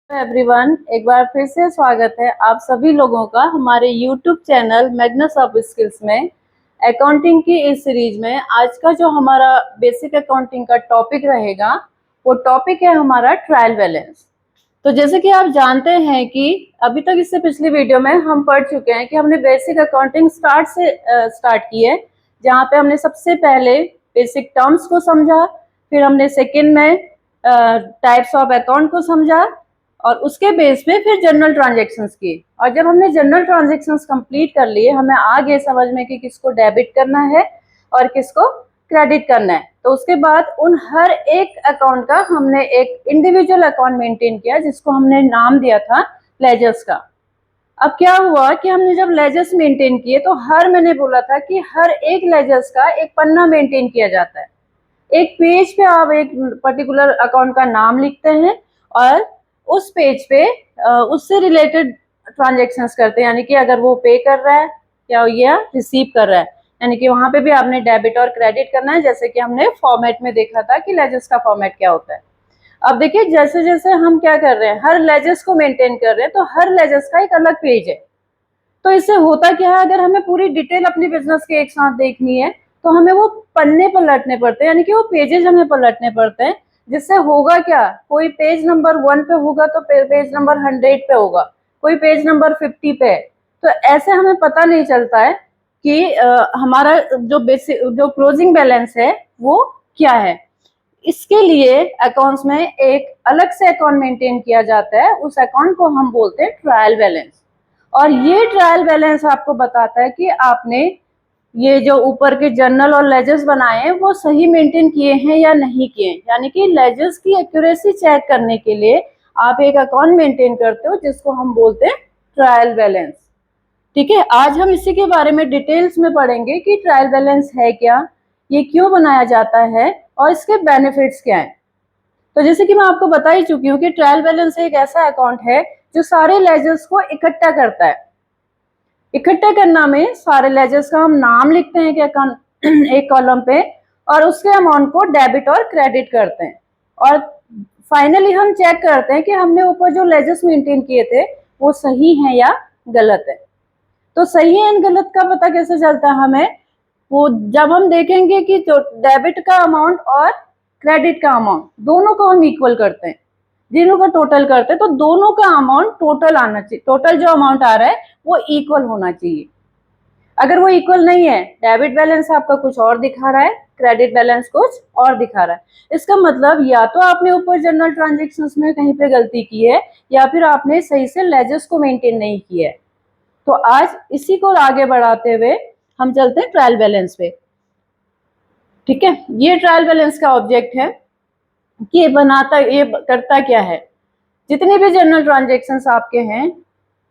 Everyone, एक बार फिर से स्वागत है आप सभी लोगों का हमारे YouTube channel Magnus of skills में। अकाउंटिंग की इस सीरीज में आज का जो हमारा बेसिक अकाउंटिंग का टॉपिक रहेगा वो टॉपिक है हमारा ट्रायल बैलेंस। तो जैसे कि आप जानते हैं कि अभी तक इससे पिछली वीडियो में हम पढ़ चुके हैं कि हमने बेसिक अकाउंटिंग स्टार्ट की है, जहाँ पे हमने सबसे पहले बेसिक टर्म्स को समझा, फिर हमने सेकेंड में टाइप्स ऑफ अकाउंट को समझा और उसके बेस पे फिर जनरल ट्रांजैक्शंस की। और जब हमने जनरल ट्रांजैक्शंस कंप्लीट कर लिए, हमें आ गए समझ में कि किसको डेबिट करना है और किसको क्रेडिट करना है। तो उसके बाद उन हर एक अकाउंट का हमने एक इंडिविजुअल अकाउंट मेंटेन किया जिसको हमने नाम दिया था लेजर्स का। अब क्या हुआ कि हमने जब लेजर्स मेंटेन किए तो मैंने बोला था कि हर एक लेजर्स का एक पन्ना मेंटेन किया जाता है। एक पेज पे आप एक पर्टिकुलर अकाउंट का नाम लिखते हैं और उस पेज पे उससे रिलेटेड ट्रांजेक्शन्स करते हैं, यानी कि अगर वो पे कर रहा है या रिसीव कर रहा है, यानी कि वहां पे भी आपने डेबिट और क्रेडिट करना है, जैसे कि हमने फॉर्मेट में देखा था कि लेजर्स का फॉर्मेट क्या होता है। अब देखिए, जैसे जैसे हम क्या कर रहे हैं, हर लेजर्स को मेंटेन कर रहे हैं, तो हर लेजर्स का एक अलग पेज है। तो इससे होता क्या है, अगर हमें पूरी डिटेल अपनी बिजनेस के एक साथ देखनी है तो हमें वो पन्ने पलटने पड़ते हैं, यानी कि वो पेजेस हमें पलटने पड़ते हैं। जिससे होगा क्या, कोई पेज नंबर 1 पे होगा तो पेज नंबर 100 पे होगा, कोई पेज नंबर 50 पे है। तो ऐसे हमें पता नहीं चलता है कि हमारा जो बेसिक जो क्लोजिंग बैलेंस है वो क्या है। इसके लिए अकाउंट्स में एक अलग से अकाउंट मेंटेन किया जाता है, उस अकाउंट को हम बोलते हैं ट्रायल बैलेंस। और ये ट्रायल बैलेंस आपको बताता है कि आपने ये जो ऊपर के जर्नल और लेजर्स बनाए हैं वो सही मेंटेन किए हैं या नहीं किए हैं, यानी कि लेजर्स की एक्यूरेसी चेक करने के लिए आप एक अकाउंट मेंटेन करते हो जिसको हम बोलते हैं ट्रायल बैलेंस। ठीक है, आज हम इसी के बारे में डिटेल्स में पढ़ेंगे कि ट्रायल बैलेंस है क्या, ये क्यों बनाया जाता है और इसके बेनिफिट्स क्या हैं। तो जैसे कि मैं आपको बता ही चुकी हूँ कि ट्रायल बैलेंस एक ऐसा अकाउंट है जो सारे लेजर्स को इकट्ठा करता है। इकट्ठा करना में सारे लेजर्स का हम नाम लिखते हैं कि एक कॉलम पे, और उसके अमाउंट को डेबिट और क्रेडिट करते हैं। और फाइनली हम चेक करते हैं कि हमने ऊपर जो लेजर्स मेंटेन किए थे वो सही है या गलत है। तो सही है गलत का पता कैसे चलता है हमें, वो जब हम देखेंगे कि जो डेबिट का अमाउंट और क्रेडिट का अमाउंट दोनों को हम इक्वल करते हैं, तीनों का टोटल करते हैं, तो दोनों का अमाउंट टोटल आना चाहिए, टोटल जो अमाउंट आ रहा है वो इक्वल होना चाहिए। अगर वो इक्वल नहीं है, डेबिट बैलेंस आपका कुछ और दिखा रहा है, क्रेडिट बैलेंस कुछ और दिखा रहा है, इसका मतलब या तो आपने ऊपर जनरल ट्रांजेक्शंस में कहीं पे गलती की है या फिर आपने सही से लेजर्स को मेंटेन नहीं किया है। तो आज इसी को आगे बढ़ाते हुए हम चलते हैं ट्रायल बैलेंस पे। ठीक है, ये ट्रायल बैलेंस का ऑब्जेक्ट है कि ये करता क्या है। जितने भी जनरल ट्रांजेक्शन्स आपके हैं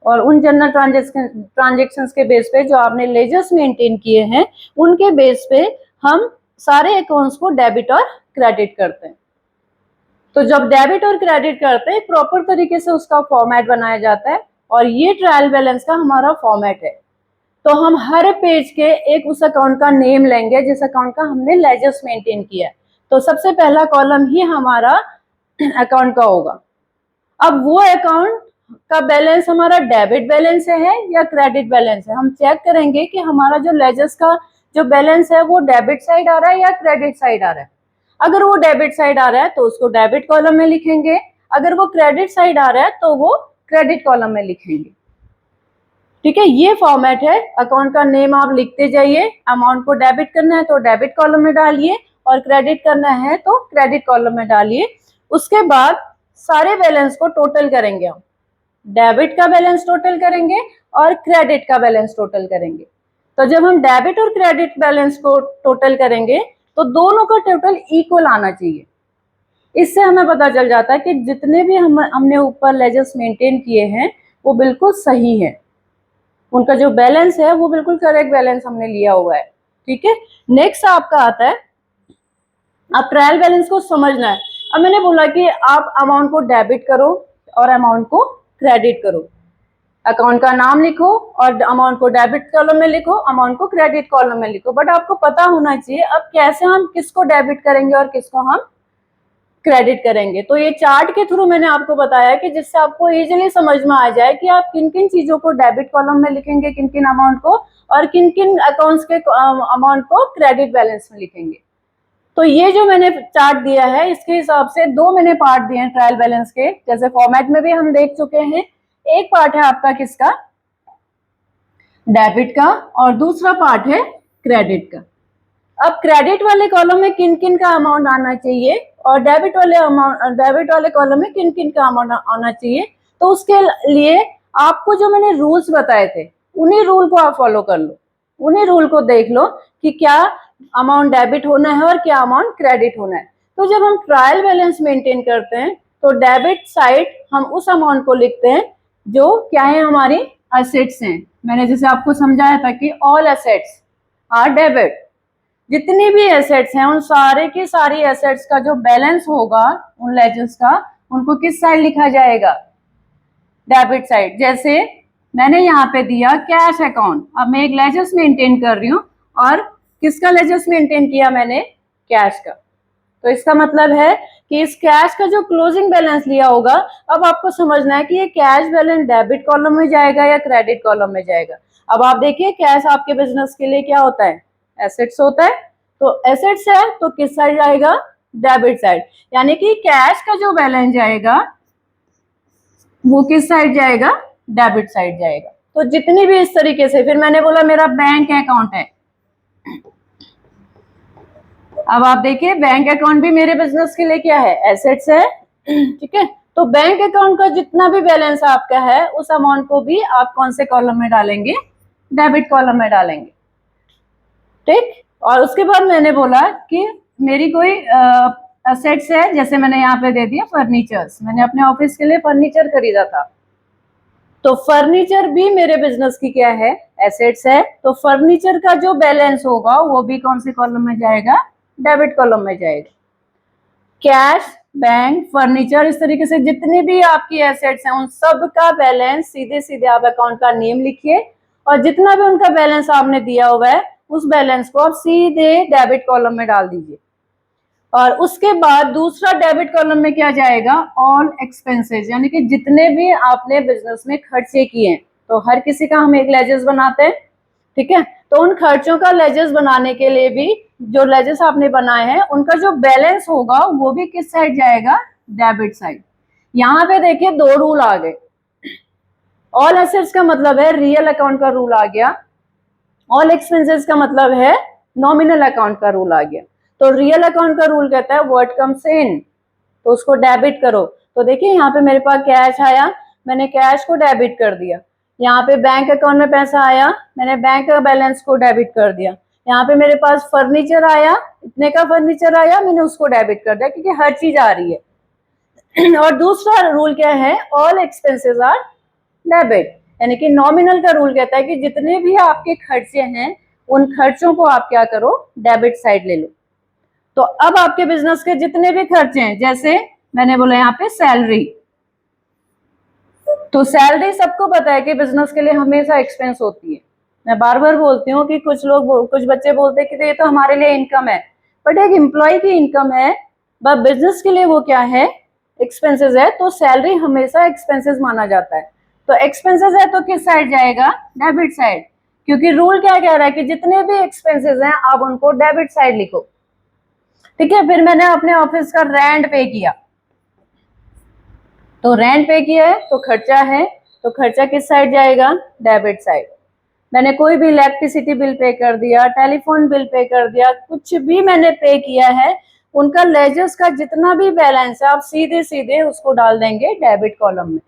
और उन जनरल ट्रांजेक्शन्स के बेस पे जो आपने लेजर्स मेंटेन किए हैं, उनके बेस पे हम सारे अकाउंट्स को डेबिट और क्रेडिट करते हैं। तो जब डेबिट और क्रेडिट करते हैं, प्रॉपर तरीके से उसका फॉर्मेट बनाया जाता है, और ये ट्रायल बैलेंस का हमारा फॉर्मेट है। तो हम हर पेज के एक उस अकाउंट का नेम लेंगे जिस अकाउंट का हमने लेजर्स मेंटेन किया है। तो सबसे पहला कॉलम ही हमारा अकाउंट का होगा। अब वो अकाउंट का बैलेंस हमारा डेबिट बैलेंस है या क्रेडिट बैलेंस है, हम चेक करेंगे कि हमारा जो लेजर्स का जो बैलेंस है वो डेबिट साइड आ रहा है या क्रेडिट साइड आ रहा है। अगर वो डेबिट साइड आ रहा है तो उसको डेबिट कॉलम में लिखेंगे, अगर वो क्रेडिट साइड आ रहा है तो वो क्रेडिट कॉलम में लिखेंगे। ठीक है, ये फॉर्मेट है। अकाउंट का नेम आप लिखते जाइए, अमाउंट को डेबिट करना है तो डेबिट कॉलम में डालिए और क्रेडिट करना है तो क्रेडिट कॉलम में डालिए। उसके बाद सारे बैलेंस को टोटल करेंगे, हम डेबिट का बैलेंस टोटल करेंगे और क्रेडिट का बैलेंस टोटल करेंगे। तो जब हम डेबिट और क्रेडिट बैलेंस को टोटल करेंगे तो दोनों का टोटल इक्वल आना चाहिए। इससे हमें पता चल जाता है कि जितने भी हमने ऊपर लेजर्स मेंटेन किए हैं वो बिल्कुल सही है, उनका जो बैलेंस है वो बिल्कुल करेक्ट बैलेंस हमने लिया हुआ है। ठीक है, नेक्स्ट आपका आता है, आप ट्रायल बैलेंस को समझना है। अब मैंने बोला कि आप अमाउंट को डेबिट करो और अमाउंट को क्रेडिट करो, अकाउंट का नाम लिखो और अमाउंट को डेबिट कॉलम में लिखो, अमाउंट को क्रेडिट कॉलम में लिखो। बट आपको पता होना चाहिए अब कैसे हम किसको डेबिट करेंगे और किसको हम क्रेडिट करेंगे। तो ये चार्ट के थ्रू मैंने आपको बताया कि जिससे आपको इजीली समझ में आ जाए कि आप किन किन चीजों को डेबिट कॉलम में लिखेंगे, किन किन अमाउंट को, और किन किन अकाउंट्स के अमाउंट को क्रेडिट बैलेंस में लिखेंगे। तो ये जो मैंने चार्ट दिया है इसके हिसाब से दो मैंने पार्ट दिए हैं ट्रायल बैलेंस के, जैसे फॉर्मेट में भी हम देख चुके हैं। एक पार्ट है आपका किसका, डेबिट का, और दूसरा पार्ट है क्रेडिट का। अब क्रेडिट वाले कॉलम में किन किन का अमाउंट आना चाहिए और डेबिट वाले कॉलम में किन किन का अमाउंट आना चाहिए, तो उसके लिए आपको जो मैंने रूल्स बताए थे उन्हीं रूल को आप फॉलो कर लो, उन्हीं रूल को देख लो कि क्या अमाउंट डेबिट होना है और क्या अमाउंट क्रेडिट होना है। तो जब हम ट्रायल बैलेंस मेंटेन करते हैं तो डेबिट साइड हम उस अमाउंट को लिखते हैं जो क्या है, हमारी एसेट्स हैं। मैंने जैसे आपको समझाया था कि ऑल एसेट्स आर डेबिट, जितनी भी एसेट्स हैं उन सारे की सारी एसेट्स का जो बैलेंस होगा उन लेजर्स का, उनको किस साइड लिखा जाएगा, डेबिट साइड। जैसे मैंने यहाँ पे दिया कैश अकाउंट, अब मैं एक लेजर्स मेंटेन कर रही हूँ और किसका लेजर्स मेंटेन किया मैंने, कैश का। तो इसका मतलब है कि इस कैश का जो क्लोजिंग बैलेंस लिया होगा, अब आपको समझना है कि ये कैश बैलेंस डेबिट कॉलम में जाएगा या क्रेडिट कॉलम में जाएगा। अब आप देखिए कैश आपके बिजनेस के लिए क्या होता है, एसेट्स होता है। तो एसेट्स है तो किस साइड जाएगा, डेबिट साइड। यानी कि कैश का जो बैलेंस जाएगा वो किस साइड जाएगा, डेबिट साइड जाएगा। तो जितनी भी इस तरीके से, फिर मैंने बोला मेरा बैंक अकाउंट है, अब आप देखिए बैंक अकाउंट भी मेरे बिजनेस के लिए क्या है, एसेट्स है, ठीक है। तो बैंक अकाउंट का जितना भी बैलेंस आपका है उस अमाउंट को भी आप कौन से कॉलम में डालेंगे, डेबिट कॉलम में डालेंगे, ठीक। और उसके बाद मैंने बोला कि मेरी कोई एसेट्स है, जैसे मैंने यहाँ पे दे दिया फर्नीचर्स, मैंने अपने ऑफिस के लिए फर्नीचर खरीदा था, तो फर्नीचर भी मेरे बिजनेस की क्या है, एसेट्स है। तो फर्नीचर का जो बैलेंस होगा वो भी कौन से कॉलम में जाएगा, डेबिट कॉलम में जाएगा। कैश, बैंक, फर्नीचर, इस तरीके से जितनी भी आपकी एसेट्स हैं उन सब का बैलेंस सीधे सीधे आप अकाउंट का नेम लिखिए, और जितना भी उनका बैलेंस आपने दिया हुआ है उस बैलेंस को आप सीधे डेबिट कॉलम में डाल दीजिए। और उसके बाद दूसरा डेबिट कॉलम में क्या जाएगा, ऑल एक्सपेंसेस, यानी कि जितने भी आपने बिजनेस में खर्चे किए हैं। तो हर किसी का हम एक लेजर्स बनाते हैं, ठीक है। तो उन खर्चों का लेजर्स बनाने के लिए भी जो लेजर्स आपने बनाए हैं उनका जो बैलेंस होगा वो भी किस साइड जाएगा, डेबिट साइड। यहाँ पे देखिए दो रूल आ गए, ऑल एसेट्स का मतलब है रियल अकाउंट का रूल आ गया, ऑल एक्सपेंसेस का मतलब है नॉमिनल अकाउंट का रूल आ गया। तो रियल अकाउंट का रूल कहता है व्हाट कम्स इन, तो उसको डेबिट करो। तो देखिए यहाँ पे मेरे पास कैश आया, मैंने कैश को डेबिट कर दिया। यहाँ पे बैंक अकाउंट में पैसा आया, मैंने बैंक का बैलेंस को डेबिट कर दिया। यहाँ पे मेरे पास फर्नीचर आया, इतने का फर्नीचर आया, मैंने उसको डेबिट कर दिया क्योंकि हर चीज आ रही है। और दूसरा रूल क्या है, ऑल एक्सपेंसेस आर डेबिट, यानी कि नॉमिनल का रूल कहता है कि जितने भी आपके खर्चे हैं उन खर्चों को आप क्या करो, डेबिट साइड ले लो। तो अब आपके बिजनेस के जितने भी खर्चे हैं, जैसे मैंने बोला यहाँ पे सैलरी, तो सैलरी सबको पता है कि बिजनेस के लिए हमेशा एक्सपेंस होती है। मैं बार बार बोलती हूँ कि कुछ बच्चे बोलते हैं कि ये तो हमारे लिए इनकम है, बट एक एम्प्लॉय की इनकम है, बट बिजनेस के लिए वो क्या है, एक्सपेंसेस है। तो सैलरी हमेशा एक्सपेंसेस माना जाता है। तो एक्सपेंसेस है तो किस साइड जाएगा, डेबिट साइड, क्योंकि रूल क्या कह रहा है कि जितने भी एक्सपेंसेस हैं आप उनको डेबिट साइड लिखो, ठीक है। फिर मैंने अपने ऑफिस का रेंट पे किया, तो रेंट पे किया है तो खर्चा है, तो खर्चा किस साइड जाएगा, डेबिट साइड। मैंने कोई भी इलेक्ट्रिसिटी बिल पे कर दिया, टेलीफोन बिल पे कर दिया, कुछ भी मैंने पे किया है, उनका लेजर्स का जितना भी बैलेंस है आप सीधे सीधे उसको डाल देंगे डेबिट कॉलम में,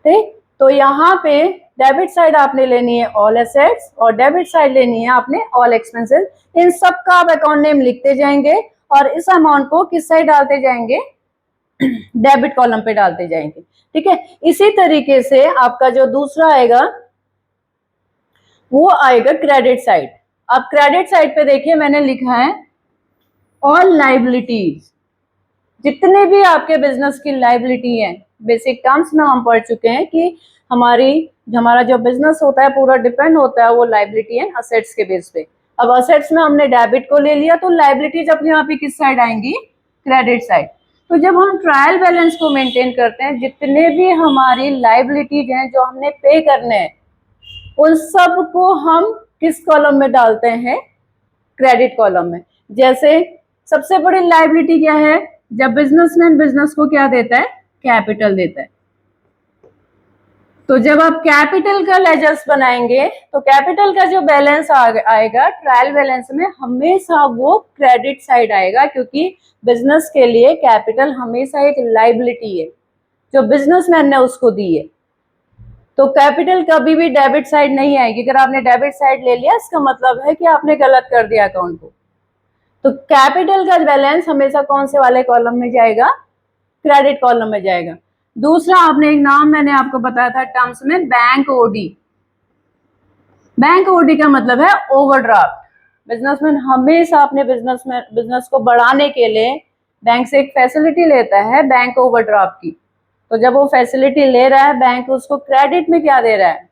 ठीक। तो यहाँ पे डेबिट साइड आपने लेनी है ऑल एसेट्स और डेबिट साइड लेनी है आपने ऑल एक्सपेंसेस। इन सब का आप अकाउंट नेम लिखते जाएंगे और इस अमाउंट को किस साइड डालते जाएंगे, डेबिट कॉलम पे डालते जाएंगे, ठीक है। इसी तरीके से आपका जो दूसरा आएगा वो आएगा क्रेडिट साइड। अब क्रेडिट साइड पे देखिए मैंने लिखा है ऑल लाइबिलिटीज, जितने भी आपके बिजनेस की लाइबिलिटी है। बेसिक टर्म्स में हम पढ़ चुके हैं कि हमारा जो बिजनेस होता है पूरा डिपेंड होता है वो लाइबिलिटी एंड असेट्स के बेस पे। अब असेट्स में हमने डेबिट को ले लिया तो लाइबिलिटीज अपने आप ही किस साइड आएंगी, क्रेडिट साइड। तो जब हम ट्रायल बैलेंस को मेंटेन करते हैं, जितने भी हमारी लायबिलिटीज हैं जो हमने पे करने हैं, उन सब को हम किस कॉलम में डालते हैं? क्रेडिट कॉलम में। जैसे सबसे बड़ी लायबिलिटी क्या है? जब बिजनेसमैन बिजनेस को क्या देता है? कैपिटल देता है। तो जब आप कैपिटल का लेजर्स बनाएंगे तो कैपिटल का जो बैलेंस आएगा ट्रायल बैलेंस में, हमेशा वो क्रेडिट साइड आएगा, क्योंकि बिजनेस के लिए कैपिटल हमेशा एक लायबिलिटी है जो बिजनेसमैन ने उसको दी है। तो कैपिटल कभी भी डेबिट साइड नहीं आएगी। अगर आपने डेबिट साइड ले लिया, इसका मतलब है कि आपने गलत कर दिया अकाउंट को। तो कैपिटल का बैलेंस हमेशा कौन से वाले कॉलम में जाएगा? क्रेडिट कॉलम में जाएगा। दूसरा, आपने एक नाम मैंने आपको बताया था टर्म्स में, बैंक ओडी। बैंक ओडी का मतलब है ओवरड्राफ्ट। बिजनेसमैन हमेशा अपने बिजनेस को बढ़ाने के लिए बैंक से एक फैसिलिटी लेता है, बैंक ओवरड्राफ्ट की। तो जब वो फैसिलिटी ले रहा है, बैंक उसको क्रेडिट में क्या दे रहा है?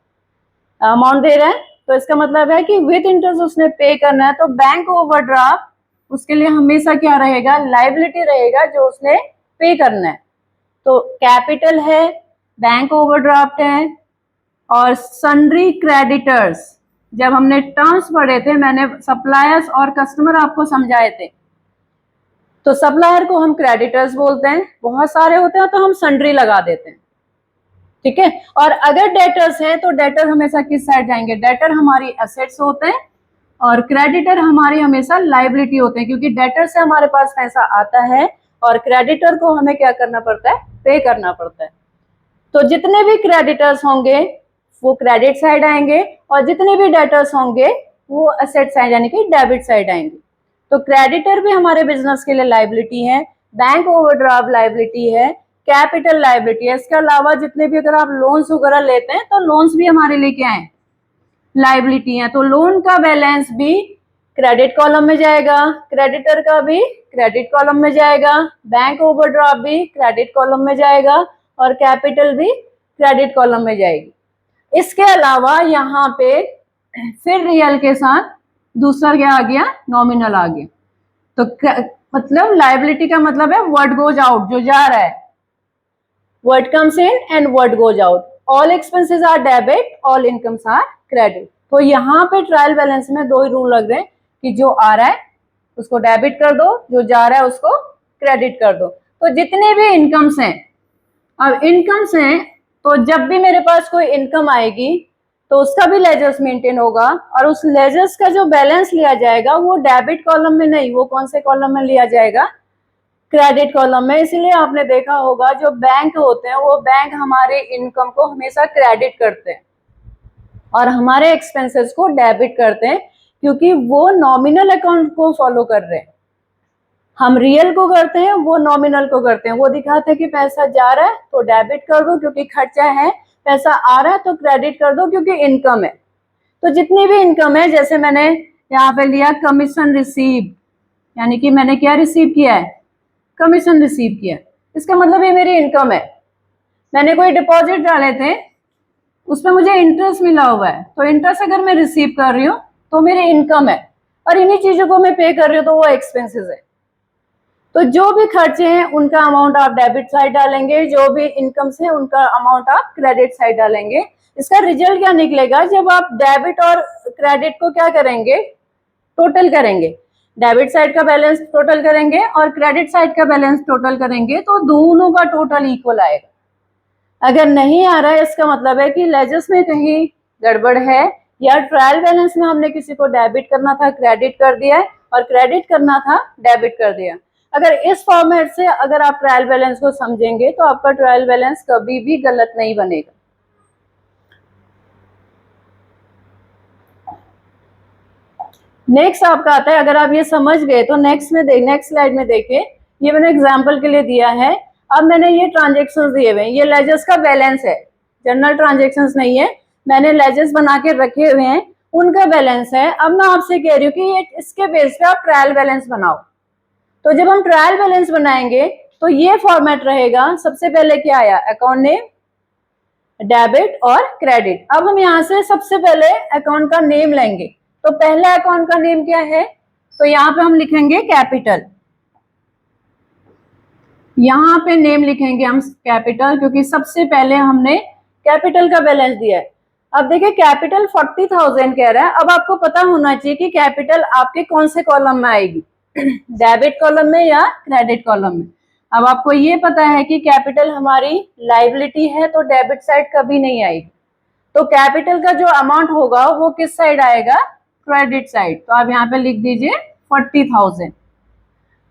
अमाउंट दे रहा है। तो इसका मतलब है कि विद इंटरेस्ट उसने पे करना है। तो बैंक ओवरड्राफ्ट उसके लिए हमेशा क्या रहेगा? लायबिलिटी रहेगा जो उसने पे करना है। तो कैपिटल है, बैंक ओवरड्राफ्ट है, और सन्ड्री क्रेडिटर्स। जब हमने टर्म्स पढ़े थे, मैंने सप्लायर्स और कस्टमर आपको समझाए थे। तो सप्लायर को हम क्रेडिटर्स बोलते हैं, बहुत सारे होते हैं तो हम सन्ड्री लगा देते हैं, ठीक है। और अगर डेटर्स हैं तो डेटर हमेशा किस साइड जाएंगे? डेटर हमारी एसेट्स होते हैं और क्रेडिटर हमारी हमेशा लायबिलिटी होते हैं, क्योंकि डेटर से हमारे पास पैसा आता है और क्रेडिटर को हमें क्या करना पड़ता है? पे करना पड़ता है। तो जितने भी क्रेडिटर्स होंगे वो क्रेडिट साइड आएंगे, और जितने भी डेटर्स होंगे वो एसेट साइड यानी कि डेबिट साइड आएंगे। तो क्रेडिटर भी हमारे बिजनेस के लिए लायबिलिटी है, बैंक ओवरड्राफ्ट लायबिलिटी है, कैपिटल लायबिलिटी है। इसके अलावा जितने भी अगर आप लोन्स वगैरह लेते हैं तो लोन्स भी हमारे लिए क्या है? लायबिलिटी है। तो लोन का बैलेंस भी क्रेडिट कॉलम में जाएगा, क्रेडिटर का भी क्रेडिट कॉलम में जाएगा, बैंक ओवरड्राफ्ट भी क्रेडिट कॉलम में जाएगा, और कैपिटल भी क्रेडिट कॉलम में जाएगी। इसके अलावा यहाँ पे फिर रियल के साथ दूसरा क्या आ गया? नॉमिनल आ गया। तो मतलब लायबिलिटी का मतलब है व्हाट गोज आउट, जो जा रहा है। What comes in and what goes out. All expenses are debit, all incomes are credit. तो यहाँ पे ट्रायल बैलेंस में दो ही रूल लग रहे हैं कि जो आ रहा है उसको डेबिट कर दो, जो जा रहा है उसको क्रेडिट कर दो। तो जितने भी इनकम्स हैं, अब इनकम्स हैं तो जब भी मेरे पास कोई इनकम आएगी तो उसका भी लेजर्स मेंटेन होगा, और उस लेजर्स का जो बैलेंस लिया जाएगा वो डेबिट कॉलम में नहीं, वो कौन से कॉलम में लिया जाएगा? क्रेडिट कॉलम में। इसीलिए आपने देखा होगा जो बैंक होते हैं वो बैंक हमारे इनकम को हमेशा क्रेडिट करते हैं और हमारे एक्सपेंसेस को डेबिट करते हैं, क्योंकि वो नॉमिनल अकाउंट को फॉलो कर रहे हैं। हम रियल को करते हैं, वो नॉमिनल को करते हैं। वो दिखाते हैं कि पैसा जा रहा है तो डेबिट कर दो क्योंकि खर्चा है, पैसा आ रहा है तो क्रेडिट कर दो क्योंकि इनकम है। तो जितनी भी इनकम है, जैसे मैंने यहाँ पे लिया कमीशन रिसीव, यानी कि मैंने क्या रिसीव किया है? कमीशन रिसीव किया। इसका मतलब ये मेरी इनकम है। मैंने कोई डिपॉजिट डाले थे, उसमें मुझे इंटरेस्ट मिला हुआ है, तो इंटरेस्ट अगर मैं रिसीव कर रही हूँ तो मेरी इनकम है, और इन्हीं चीजों को मैं पे कर रही हूँ तो वो एक्सपेंसेस है। तो जो भी खर्चे हैं उनका अमाउंट आप डेबिट साइड डालेंगे, जो भी इनकम्स है उनका अमाउंट आप क्रेडिट साइड डालेंगे। इसका रिजल्ट क्या निकलेगा? जब आप डेबिट और क्रेडिट को क्या करेंगे? टोटल करेंगे। डेबिट साइड का बैलेंस टोटल करेंगे और क्रेडिट साइड का बैलेंस टोटल करेंगे, तो दोनों का टोटल इक्वल आएगा। अगर नहीं आ रहा है, इसका मतलब है कि लेजर्स में कहीं गड़बड़ है, या ट्रायल बैलेंस में हमने किसी को डेबिट करना था क्रेडिट कर दिया है, और क्रेडिट करना था डेबिट कर दिया। अगर इस फॉर्मेट से अगर आप ट्रायल बैलेंस को समझेंगे तो आपका ट्रायल बैलेंस कभी भी गलत नहीं बनेगा। नेक्स्ट आपका आता है, अगर आप ये समझ गए तो नेक्स्ट स्लाइड में देखिए, ये मैंने एग्जांपल के लिए दिया है। अब मैंने ये ट्रांजेक्शंस दिए हुए हैं, ये लेजर्स का बैलेंस है, जनरल ट्रांजेक्शंस नहीं है, मैंने लेजर्स बना के रखे हुए हैं, उनका बैलेंस है। अब मैं आपसे कह रही हूँ कि ये इसके बेस पे आप ट्रायल बैलेंस बनाओ। तो जब हम ट्रायल बैलेंस बनाएंगे तो ये फॉर्मेट रहेगा। सबसे पहले क्या आया? अकाउंट नेम, डेबिट और क्रेडिट। अब हम यहाँ से सबसे पहले अकाउंट का नेम लेंगे। तो पहला अकाउंट का नेम क्या है? तो यहाँ पे हम लिखेंगे कैपिटल। यहाँ पे नेम लिखेंगे हम कैपिटल, क्योंकि सबसे पहले हमने कैपिटल का बैलेंस दिया है। अब देखिए कैपिटल 40,000 कह रहा है। अब आपको पता होना चाहिए कि कैपिटल आपके कौन से कॉलम में आएगी, डेबिट कॉलम में या क्रेडिट कॉलम में। अब आपको ये पता है कि कैपिटल हमारी लाइबिलिटी है, तो डेबिट साइड कभी नहीं आएगी। तो कैपिटल का जो अमाउंट होगा वो किस साइड आएगा, क्रेडिट साइड। तो आप यहाँ पे लिख दीजिए 40,000।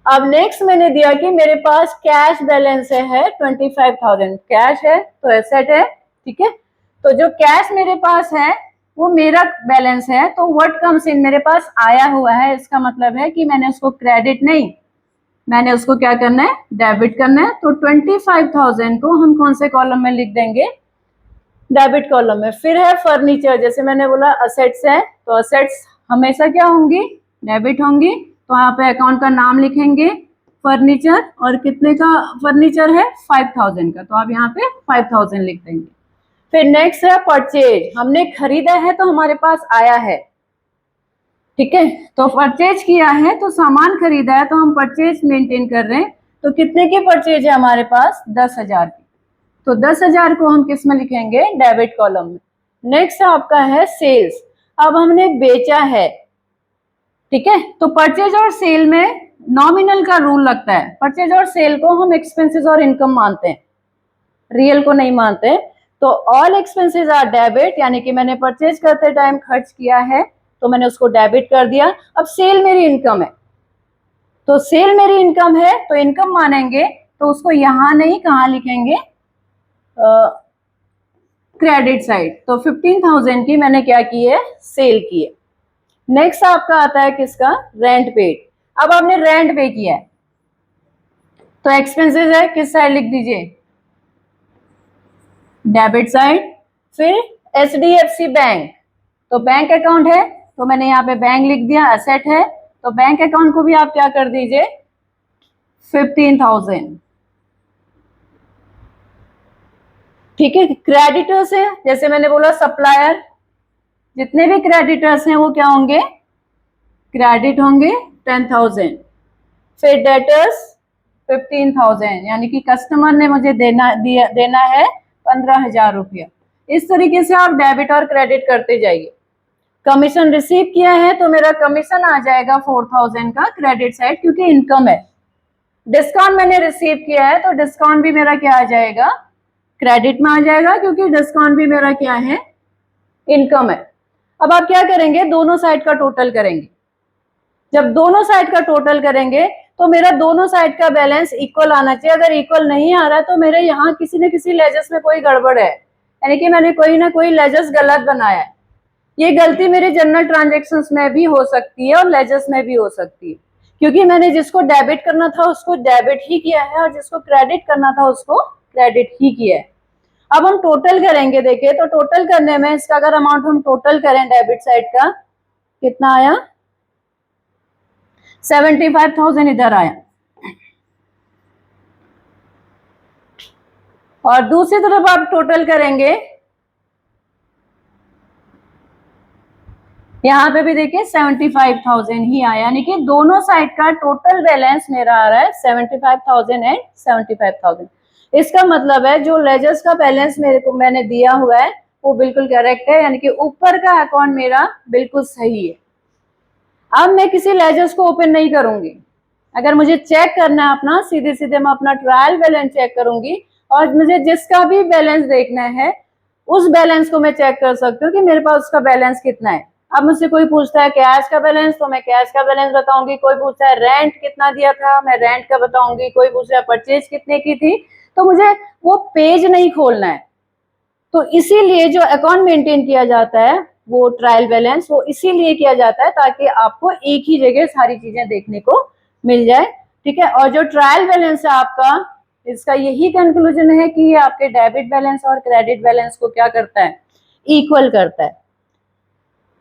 अब नेक्स्ट मैंने दिया कि मेरे पास कैश बैलेंस है 25,000। कैश है तो एसेट है, ठीक है। तो जो कैश मेरे पास है वो मेरा बैलेंस है, तो व्हाट कम्स इन, मेरे पास आया हुआ है, इसका मतलब है कि मैंने उसको क्रेडिट नहीं, मैंने उसको क्या करना है, डेबिट करना है। तो 25,000 को हम कौन से कॉलम में लिख देंगे, डेबिट कॉलम में। फिर है फर्नीचर, जैसे मैंने बोला असेट्स है, तो असेट्स हमेशा क्या होंगी, डेबिट होंगी। तो यहाँ पे अकाउंट का नाम लिखेंगे फर्नीचर, और कितने का फर्नीचर है, 5,000 का, तो आप यहाँ पे 5,000 लिख देंगे। फिर नेक्स्ट है परचेज, हमने खरीदा है तो हमारे पास आया है, ठीक है। तो परचेज किया है तो सामान खरीदा है, तो हम परचेज मेंटेन कर रहे हैं। तो कितने की परचेज है हमारे पास, 10,000 की। तो 10,000 को हम किस में लिखेंगे, डेबिट कॉलम में। नेक्स्ट आपका है सेल्स, अब हमने बेचा है, ठीक है। तो परचेज और सेल में नॉमिनल का रूल लगता है। परचेज और सेल को हम एक्सपेंसेस और इनकम मानते हैं, रियल को नहीं मानते। तो ऑल एक्सपेंसेस आर डेबिट, यानी कि मैंने परचेज करते टाइम खर्च किया है तो मैंने उसको डेबिट कर दिया। अब सेल मेरी इनकम है, तो सेल मेरी इनकम है तो इनकम मानेंगे, तो उसको यहां नहीं, कहां लिखेंगे, क्रेडिट साइड। तो 15,000 की मैंने क्या की है, सेल की है। नेक्स्ट आपका आता है किसका, रेंट पेड। अब आपने रेंट पे किया है तो एक्सपेंसेस है, किस साइड लिख दीजिए, डेबिट साइड। फिर HDFC बैंक, तो बैंक अकाउंट है तो मैंने यहाँ पे बैंक लिख दिया, एसेट है तो बैंक अकाउंट को भी आप क्या कर दीजिए, 15,000, ठीक है। क्रेडिटर्स है, जैसे मैंने बोला सप्लायर, जितने भी क्रेडिटर्स हैं वो क्या होंगे, क्रेडिट होंगे, 10,000। फिर डेटर्स 15,000, यानी कि कस्टमर ने मुझे देना है 15,000 रुपया। इस तरीके से आप डेबिट और क्रेडिट करते जाइए। कमीशन रिसीव किया है तो मेरा कमीशन आ जाएगा 4,000 का क्रेडिट साइड, क्योंकि इनकम है। डिस्काउंट मैंने रिसीव किया है तो डिस्काउंट भी मेरा क्या आ जाएगा, क्रेडिट में आ जाएगा, क्योंकि डिस्काउंट भी मेरा क्या है, इनकम है। अब आप क्या करेंगे, दोनों साइड का टोटल करेंगे। जब दोनों साइड का टोटल करेंगे तो मेरा दोनों साइड का बैलेंस इक्वल आना चाहिए। अगर इक्वल नहीं आ रहा है तो मेरे यहाँ किसी न किसी लेजर्स में कोई गड़बड़ है, यानी कि मैंने कोई ना कोई लेजर्स गलत बनाया है। ये गलती मेरे जनरल ट्रांजेक्शन्स में भी हो सकती है और लेजर्स में भी हो सकती है, क्योंकि मैंने जिसको डेबिट करना था उसको डेबिट ही किया है और जिसको क्रेडिट करना था उसको क्रेडिट ही किया है। अब हम टोटल करेंगे, देखिए तो टोटल करने में इसका अगर अमाउंट हम टोटल करें डेबिट साइड का, कितना आया, 75,000 इधर आया। और दूसरी तरफ आप टोटल करेंगे, यहाँ पे भी देखिए 75,000 ही आया, यानी कि दोनों साइड का टोटल बैलेंस मेरा आ रहा है 75,000 एंड 75,000। इसका मतलब है जो लेजर्स का बैलेंस मेरे को मैंने दिया हुआ है वो बिल्कुल करेक्ट है, यानी कि ऊपर का अकाउंट मेरा बिल्कुल सही है। अब मैं किसी लेजर्स को ओपन नहीं करूंगी, अगर मुझे चेक करना है अपना, सीधे सीधे मैं अपना ट्रायल बैलेंस चेक करूंगी, और मुझे जिसका भी बैलेंस देखना है उस बैलेंस को मैं चेक कर सकती हूँ कि मेरे पास उसका बैलेंस कितना है। अब मुझसे कोई पूछता है कैश का बैलेंस, तो मैं कैश का बैलेंस बताऊंगी। कोई पूछता है रेंट कितना दिया था, मैं रेंट का बताऊंगी। कोई पूछ रहा है परचेज कितने की थी, तो मुझे वो पेज नहीं खोलना है। तो इसीलिए जो अकाउंट मेंटेन किया जाता है वो ट्रायल बैलेंस, वो इसीलिए किया जाता है ताकि आपको एक ही जगह सारी चीजें देखने को मिल जाए, ठीक है। और जो ट्रायल बैलेंस है आपका, इसका यही कंक्लूजन है कि ये आपके डेबिट बैलेंस और क्रेडिट बैलेंस को क्या करता है, इक्वल करता है।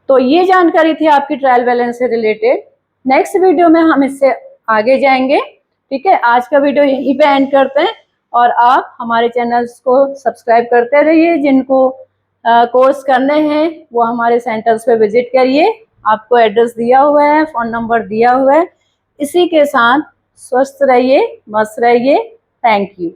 तो ये जानकारी थी आपकी ट्रायल बैलेंस से रिलेटेड। नेक्स्ट वीडियो में हम इससे आगे जाएंगे, ठीक है। आज का वीडियो यहीं पे एंड करते हैं, और आप हमारे चैनल्स को सब्सक्राइब करते रहिए। जिनको कोर्स करने हैं वो हमारे सेंटर्स पे विजिट करिए, आपको एड्रेस दिया हुआ है, फोन नंबर दिया हुआ है। इसी के साथ स्वस्थ रहिए, मस्त रहिए। Thank you.